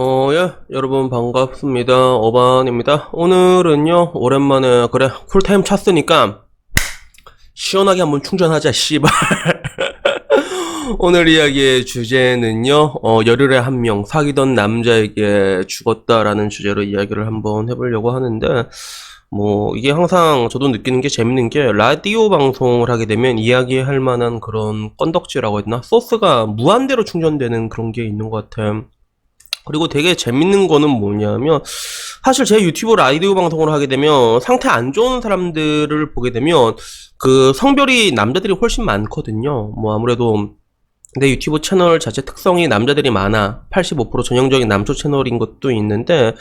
예, 여러분 반갑습니다. 어반입니다. 오늘은요, 오랜만에, 그래, 쿨타임 찼으니까, 시원하게 한번 충전하자, 씨발. 오늘 이야기의 주제는요, 열흘에 한 명, 사귀던 남자에게 죽었다라는 주제로 이야기를 한번 해보려고 하는데, 이게 항상 저도 느끼는 게 재밌는 게, 라디오 방송을 하게 되면 이야기할 만한 그런 건덕지라고 해야 되나? 소스가 무한대로 충전되는 그런 게 있는 것 같아요. 그리고 되게 재밌는 거는 뭐냐면, 사실 제 유튜브 라디오 방송을 하게 되면 상태 안 좋은 사람들을 보게 되면 그 성별이 남자들이 훨씬 많거든요. 아무래도 내 유튜브 채널 자체 특성이 남자들이 많아. 85% 전형적인 남초 채널인 것도 있는데,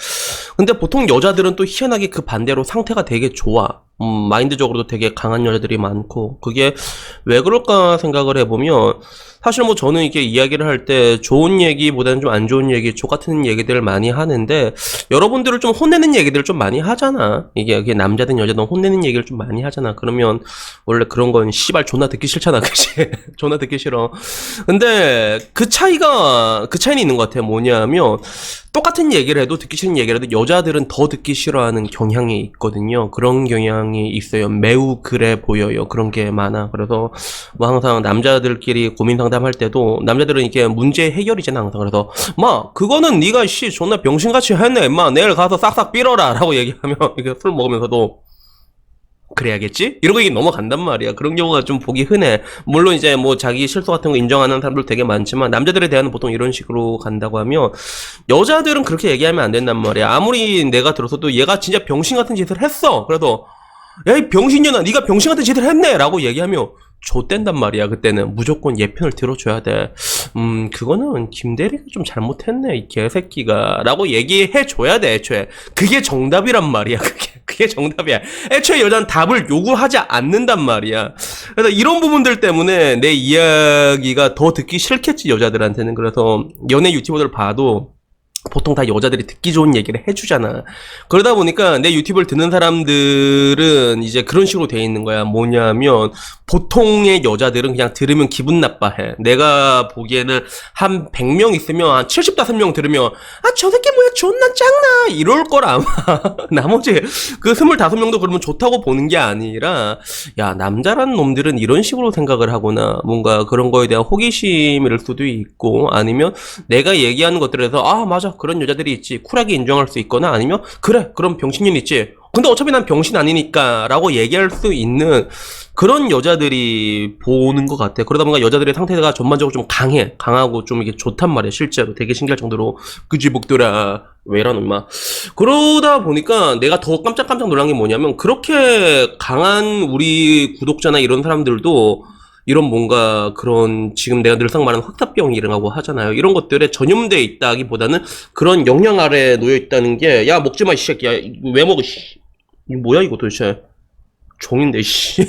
근데 보통 여자들은 또 희한하게 그 반대로 상태가 되게 좋아. 마인드적으로도 되게 강한 여자들이 많고, 그게 왜 그럴까 생각을 해보면, 사실 저는 이게 이야기를 할 때 좋은 얘기보다는 좀 안 좋은 얘기, 족 같은 얘기들을 많이 하는데, 여러분들을 좀 혼내는 얘기들을 좀 많이 하잖아. 이게 남자든 여자든 혼내는 얘기를 좀 많이 하잖아. 그러면 원래 그런 건 씨발 존나 듣기 싫잖아. 그치? 존나 듣기 싫어. 근데 그 차이는 있는 것 같아요. 뭐냐면, 똑같은 얘기를 해도, 듣기 싫은 얘기를 해도 여자들은 더 듣기 싫어하는 경향이 있거든요. 그런 경향이 있어요. 매우 그래 보여요. 그런 게 많아. 그래서 항상 남자들끼리 고민 상담할 때도, 남자들은 이게 문제 해결이잖아 항상. 그래서 그거는 네가 존나 병신같이 했네 임마, 내일 가서 싹싹 빌어라 라고 얘기하면, 이게 술 먹으면서도 그래야겠지? 이러고 이게 넘어간단 말이야. 그런 경우가 좀 보기 흔해. 물론 이제 자기 실수 같은 거 인정하는 사람들 되게 많지만, 남자들에 대한 보통 이런 식으로 간다고 하면, 여자들은 그렇게 얘기하면 안 된단 말이야. 아무리 내가 들어서도 얘가 진짜 병신 같은 짓을 했어. 그래도 야, 이 병신년아, 네가 병신 같은 짓을 했네 라고 얘기하면 좆된단 말이야. 그때는 무조건 얘 편을 들어줘야 돼. 그거는 김대리가 좀 잘못했네 이 개새끼가 라고 얘기해줘야 돼. 애초에 그게 정답이란 말이야. 그게 정답이야. 애초에 여자는 답을 요구하지 않는단 말이야. 그래서 이런 부분들 때문에 내 이야기가 더 듣기 싫겠지, 여자들한테는. 그래서 연애 유튜버들 봐도 보통 다 여자들이 듣기 좋은 얘기를 해주잖아. 그러다 보니까 내 유튜브를 듣는 사람들은 이제 그런 식으로 돼 있는 거야. 뭐냐면, 보통의 여자들은 그냥 들으면 기분 나빠해. 내가 보기에는 한 100명 있으면 한 75명 들으면 저 새끼 뭐야 존나 짱나 이럴 걸 아마. 나머지 그 25명도 그러면 좋다고 보는 게 아니라, 야, 남자란 놈들은 이런 식으로 생각을 하구나, 뭔가 그런 거에 대한 호기심일 수도 있고, 아니면 내가 얘기하는 것들에서 맞아, 그런 여자들이 있지, 쿨하게 인정할 수 있거나, 아니면 그래, 그럼 병신년 있지, 근데 어차피 난 병신 아니니까 라고 얘기할 수 있는 그런 여자들이 보는 것 같아. 그러다 보니까 여자들의 상태가 전반적으로 좀 강하고 좀 이게 좋단 말이야. 실제로 되게 신기할 정도로. 그지 복들아 왜 이러노 임마. 그러다 보니까 내가 더 깜짝 놀란 게 뭐냐면, 그렇게 강한 우리 구독자나 이런 사람들도 이런 뭔가 그런, 지금 내가 늘상 말하는 흑사병이라고 하잖아요. 이런 것들에 전염돼 있다기보다는 그런 영향 아래 놓여 있다는 게, 야, 먹지 마, 이 새끼야. 왜 먹어, 씨. 이거 뭐야, 이거 도대체. 종인데, 씨.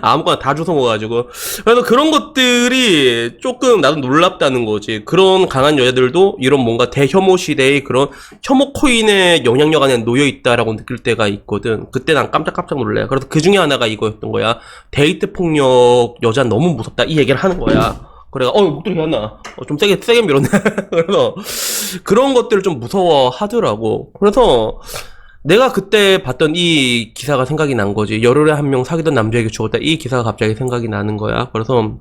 아무거나 다 주워 먹어가지고. 그래서 그런 것들이 조금 나도 놀랍다는 거지. 그런 강한 여자들도 이런 뭔가 대혐오 시대의 그런 혐오 코인의 영향력 안에 놓여있다라고 느낄 때가 있거든. 그때 난 깜짝 놀래. 그래서 그 중에 하나가 이거였던 거야. 데이트 폭력, 여자 너무 무섭다, 이 얘기를 하는 거야. 그래, 목소리 갔나? 좀 세게 밀었네. 그래서 그런 것들을 좀 무서워 하더라고. 그래서 내가 그때 봤던 이 기사가 생각이 난 거지. 열흘에 한 명 사귀던 남자에게 죽었다. 이 기사가 갑자기 생각이 나는 거야. 그래서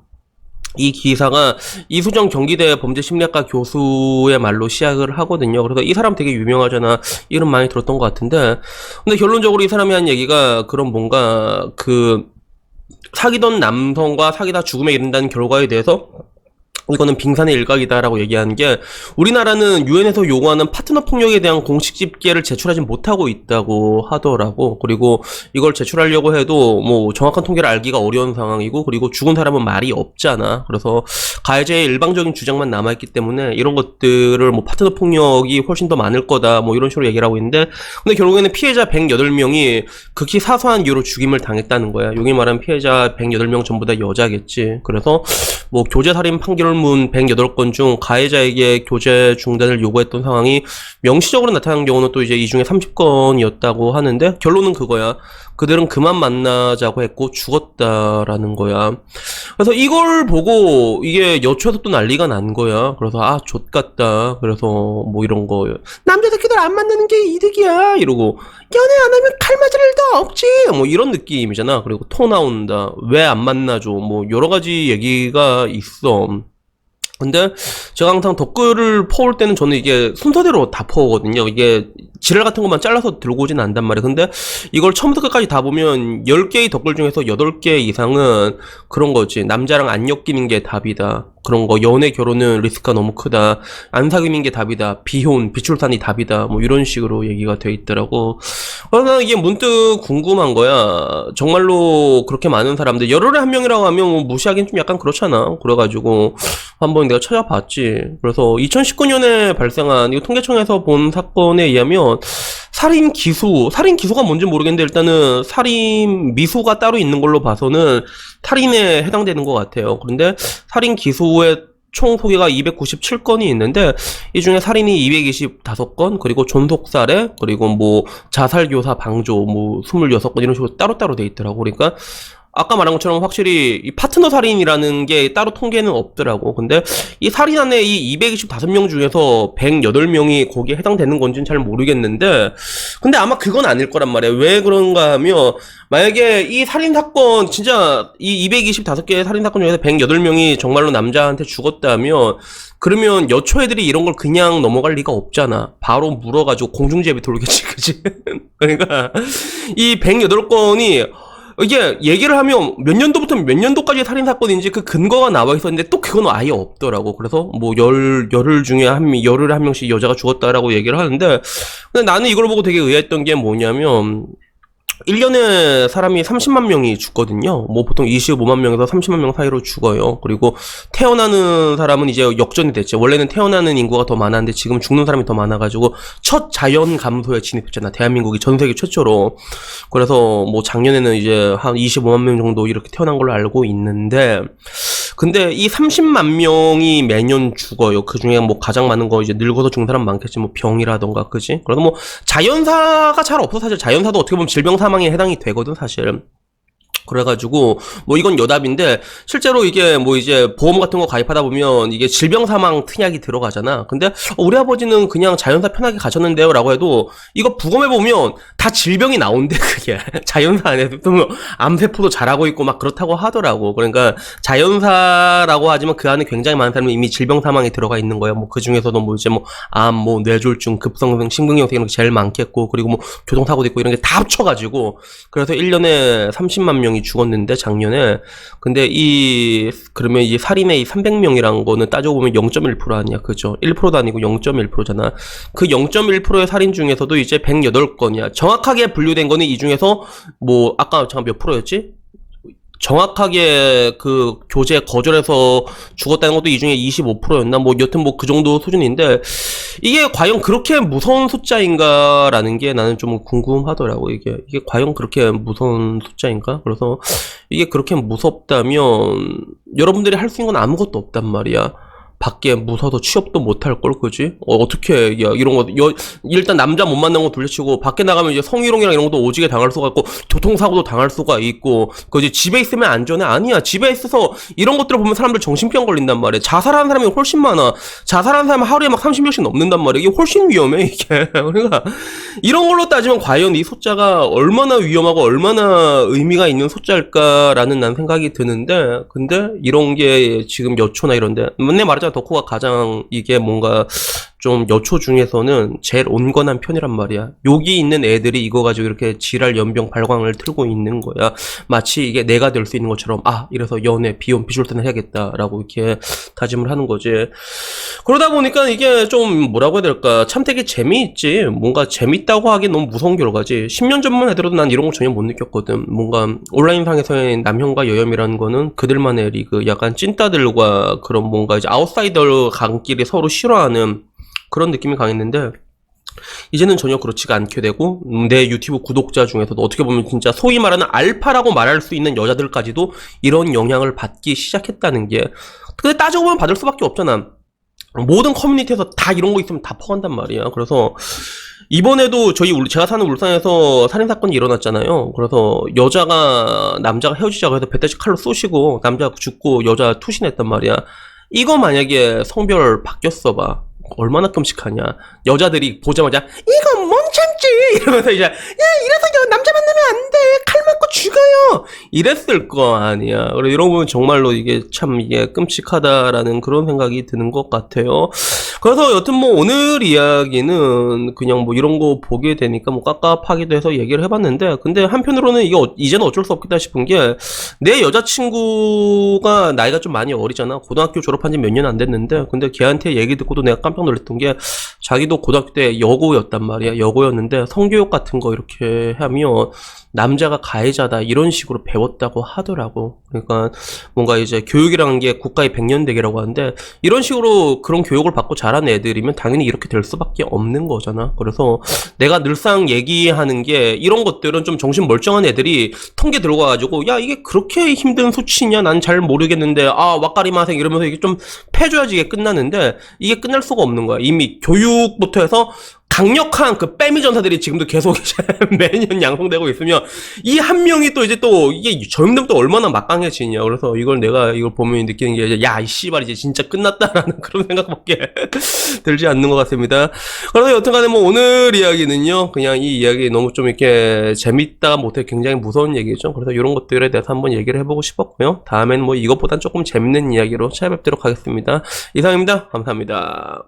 이 기사가 이수정 경기대 범죄심리학과 교수의 말로 시작을 하거든요. 그래서 이 사람 되게 유명하잖아. 이름 많이 들었던 것 같은데, 근데 결론적으로 이 사람이 한 얘기가 그런 뭔가 사귀던 남성과 사귀다 죽음에 이른다는 결과에 대해서, 이거는 빙산의 일각이다라고 얘기하는 게, 우리나라는 유엔에서 요구하는 파트너 폭력에 대한 공식 집계를 제출하지 못하고 있다고 하더라고. 그리고 이걸 제출하려고 해도 정확한 통계를 알기가 어려운 상황이고, 그리고 죽은 사람은 말이 없잖아. 그래서 가해자의 일방적인 주장만 남아있기 때문에 이런 것들을 파트너 폭력이 훨씬 더 많을 거다, 이런 식으로 얘기를 하고 있는데, 근데 결국에는 피해자 108명이 극히 사소한 이유로 죽임을 당했다는 거야. 여기 말하는 피해자 108명 전부 다 여자겠지. 그래서 교제살인 판결문 108건 중 가해자에게 교제 중단을 요구했던 상황이 명시적으로 나타난 경우는 또 이제 이 중에 30건이었다고 하는데, 결론은 그거야. 그들은 그만 만나자고 했고 죽었다라는 거야. 그래서 이걸 보고 이게 여초에서 또 난리가 난 거야. 그래서 아 좆같다. 그래서 뭐 이런 거 남자 새끼들 안 만나는 게 이득이야 이러고 연애 안 하면 칼 맞을 일도 없지 뭐 이런 느낌이잖아. 그리고 토 나온다. 왜 안 만나줘? 뭐 여러 가지 얘기가 있어. 근데 제가 항상 댓글을 퍼올 때는 저는 이게 순서대로 다 퍼오거든요. 이게 지랄 같은 것만 잘라서 들고 오진 않단 말이에요. 근데 이걸 처음부터 끝까지 다 보면 10개의 댓글 중에서 8개 이상은 그런 거지. 남자랑 안 엮이는 게 답이다. 그런 거. 연애 결혼은 리스크가 너무 크다. 안 사귀는 게 답이다. 비혼, 비출산이 답이다. 뭐 이런 식으로 얘기가 돼 있더라고. 그래서 이게 문득 궁금한 거야. 정말로 그렇게 많은 사람들, 열흘에 한 명이라고 하면 뭐 무시하기는 좀 약간 그렇잖아. 그래가지고 한번 내가 찾아봤지. 그래서 2019년에 발생한, 이거 통계청에서 본 사건에 의하면 살인 기소가 뭔지 모르겠는데 일단은 살인 미수가 따로 있는 걸로 봐서는 살인에 해당되는 것 같아요. 그런데 살인 기소의 총 소개가 297건이 있는데 이 중에 살인이 225건, 그리고 존속살해, 그리고 뭐 자살교사 방조 뭐 26건 이런 식으로 따로따로 돼 있더라고. 그러니까 아까 말한 것처럼 확실히 이 파트너 살인이라는 게 따로 통계는 없더라고. 근데 이 살인 안에 이 225명 중에서 108명이 거기에 해당되는 건지는 잘 모르겠는데, 근데 아마 그건 아닐 거란 말이야. 왜 그런가 하면, 만약에 이 살인사건, 진짜 이 225개의 살인사건 중에서 108명이 정말로 남자한테 죽었다면, 그러면 여초 애들이 이런 걸 그냥 넘어갈 리가 없잖아. 바로 물어가지고 공중제비 돌겠지, 그치? 그러니까, 이 108건이, 이게 얘기를 하면 몇 년도부터 몇 년도까지의 살인사건인지 그 근거가 나와 있었는데 또 그건 아예 없더라고. 그래서 뭐 열흘 중에 열흘에 한 명씩 여자가 죽었다라고 얘기를 하는데, 근데 나는 이걸 보고 되게 의아했던 게 뭐냐면 1년에 사람이 30만 명이 죽거든요. 뭐 보통 25만 명에서 30만 명 사이로 죽어요. 그리고 태어나는 사람은 이제 역전이 됐죠. 원래는 태어나는 인구가 더 많았는데 지금 죽는 사람이 더 많아가지고 첫 자연 감소에 진입했잖아. 대한민국이 전 세계 최초로. 그래서 뭐 작년에는 이제 한 25만 명 정도 이렇게 태어난 걸로 알고 있는데, 근데 이 30만 명이 매년 죽어요. 그 중에 뭐 가장 많은 거 이제 늙어서 죽는 사람 많겠지. 뭐 병이라던가, 그지? 그래서 뭐 자연사가 잘 없어. 사실 자연사도 어떻게 보면 질병 사망에 해당이 되거든, 사실. 그래가지고 뭐 이건 여답인데, 실제로 이게 뭐 이제 보험 같은 거 가입하다 보면 이게 질병 사망 특약이 들어가잖아. 근데 우리 아버지는 그냥 자연사 편하게 가셨는데요 라고 해도 이거 부검해 보면 다 질병이 나온대. 그게 자연사 안에서 암세포도 자라고 있고 막 그렇다고 하더라고. 그러니까 자연사라고 하지만 그 안에 굉장히 많은 사람이 이미 질병 사망에 들어가 있는 거야. 뭐 그 중에서도 뭐 이제 뭐 암, 뭐 뇌졸중, 급성장 심근경색 이런 게 제일 많겠고, 그리고 뭐 교통사고도 있고 이런 게 다 합쳐가지고, 그래서 1년에 30만 명이 죽었는데 작년에. 근데 그러면 이 살인의 이 300명이란 거는 따져보면 0.1% 아니야, 그죠? 1%도 아니고 0.1%잖아. 그 0.1%의 살인 중에서도 이제 108건이야. 정확하게 분류된 거는 이 중에서 뭐 아까 잠깐 몇 프로였지? 정확하게 그 교제 거절해서 죽었다는 것도 이 중에 25%였나? 뭐 여튼 뭐 그 정도 수준인데, 이게 과연 그렇게 무서운 숫자인가라는 게 나는 좀 궁금하더라고. 이게 과연 그렇게 무서운 숫자인가? 그래서 이게 그렇게 무섭다면 여러분들이 할 수 있는 건 아무것도 없단 말이야. 밖에 무서워서 취업도 못할 걸, 그지? 어떻게, 야, 이런 거, 일단 남자 못 만난 거 둘째치고, 밖에 나가면 이제 성희롱이랑 이런 것도 오지게 당할 수가 있고, 교통사고도 당할 수가 있고, 그지? 집에 있으면 안전해? 아니야. 집에 있어서 이런 것들을 보면 사람들 정신병 걸린단 말이야. 자살하는 사람이 훨씬 많아. 자살하는 사람은 하루에 막 30명씩 넘는단 말이야. 이게 훨씬 위험해, 이게. 그러니까, 이런 걸로 따지면 과연 이 숫자가 얼마나 위험하고 얼마나 의미가 있는 숫자일까라는 난 생각이 드는데, 근데 이런 게 지금 여초나 이런데, 맨날 말하자면 덕후가 가장 이게 뭔가 좀 여초 중에서는 제일 온건한 편이란 말이야. 여기 있는 애들이 이거 가지고 이렇게 지랄 연병 발광을 틀고 있는 거야. 마치 이게 내가 될 수 있는 것처럼, 아, 이래서 연애, 비혼, 비출산을 해야겠다라고 이렇게 다짐을 하는 거지. 그러다 보니까 이게 좀 뭐라고 해야 될까, 참 되게 재미있지. 뭔가 재밌다고 하기 너무 무서운 결과지. 10년 전만 해더라도 난 이런 거 전혀 못 느꼈거든. 뭔가 온라인상에서의 남형과 여혐이라는 거는 그들만의 리그, 약간 찐따들과 그런 뭔가 이제 아웃사이더 강끼리 서로 싫어하는 그런 느낌이 강했는데, 이제는 전혀 그렇지가 않게 되고, 내 유튜브 구독자 중에서도 어떻게 보면 진짜 소위 말하는 알파라고 말할 수 있는 여자들까지도 이런 영향을 받기 시작했다는 게, 근데 따져보면 받을 수밖에 없잖아. 모든 커뮤니티에서 다 이런 거 있으면 다 퍼간단 말이야. 그래서 이번에도 제가 사는 울산에서 살인사건이 일어났잖아요. 그래서 남자가 헤어지자고 해서 배때지 칼로 쏘시고, 남자 죽고 여자 투신했단 말이야. 이거 만약에 성별 바뀌었어 봐. 얼마나 끔찍하냐. 여자들이 보자마자, 이건 못 참지! 이러면서 이제, 야, 이래서 남자 만나면 안 돼! 칼 맞고 죽어요! 이랬을 거 아니야. 그래, 이런 거 보면 정말로 이게 끔찍하다라는 그런 생각이 드는 것 같아요. 그래서 여튼 뭐 오늘 이야기는 그냥 뭐 이런 거 보게 되니까 뭐 깝깝하기도 해서 얘기를 해봤는데, 근데 한편으로는 이게 이제는 어쩔 수 없겠다 싶은 게, 내 여자친구가 나이가 좀 많이 어리잖아. 고등학교 졸업한 지 몇 년 안 됐는데, 근데 걔한테 얘기 듣고도 내가 깜짝 놀랐던 게, 자기도 고등학교 때 여고였단 말이야. 여고였는데 성교육 같은 거 이렇게 하면 남자가 가해자다 이런 식으로 배웠다고 하더라고. 그러니까 뭔가 이제 교육이라는 게 국가의 백년대계라고 하는데, 이런 식으로 그런 교육을 받고 자란 애들이면 당연히 이렇게 될 수밖에 없는 거잖아. 그래서 내가 늘상 얘기하는 게, 이런 것들은 좀 정신 멀쩡한 애들이 통계 들고 와가지고, 야, 이게 그렇게 힘든 수치냐? 난 잘 모르겠는데, 아, 왁가리마생 이러면서 이게 좀 패줘야지 이게 끝나는데, 이게 끝날 수가 없는 거야. 이미 교육부터 해서 강력한 그 빼미 전사들이 지금도 계속 이제 매년 양성되고 있으면, 이 한 명이 또 이제 또 이게 젊은 때부터 얼마나 막강해지냐. 그래서 내가 이걸 보면 느끼는 게, 이제 야, 이 씨발 이제 진짜 끝났다라는 그런 생각밖에 들지 않는 것 같습니다. 그래서 여튼간에 뭐 오늘 이야기는요, 그냥 이 이야기 너무 좀 이렇게 재밌다 못해 굉장히 무서운 얘기죠. 그래서 이런 것들에 대해서 한번 얘기를 해보고 싶었고요. 다음에는 뭐 이것보단 조금 재밌는 이야기로 찾아뵙도록 하겠습니다. 이상입니다. 감사합니다.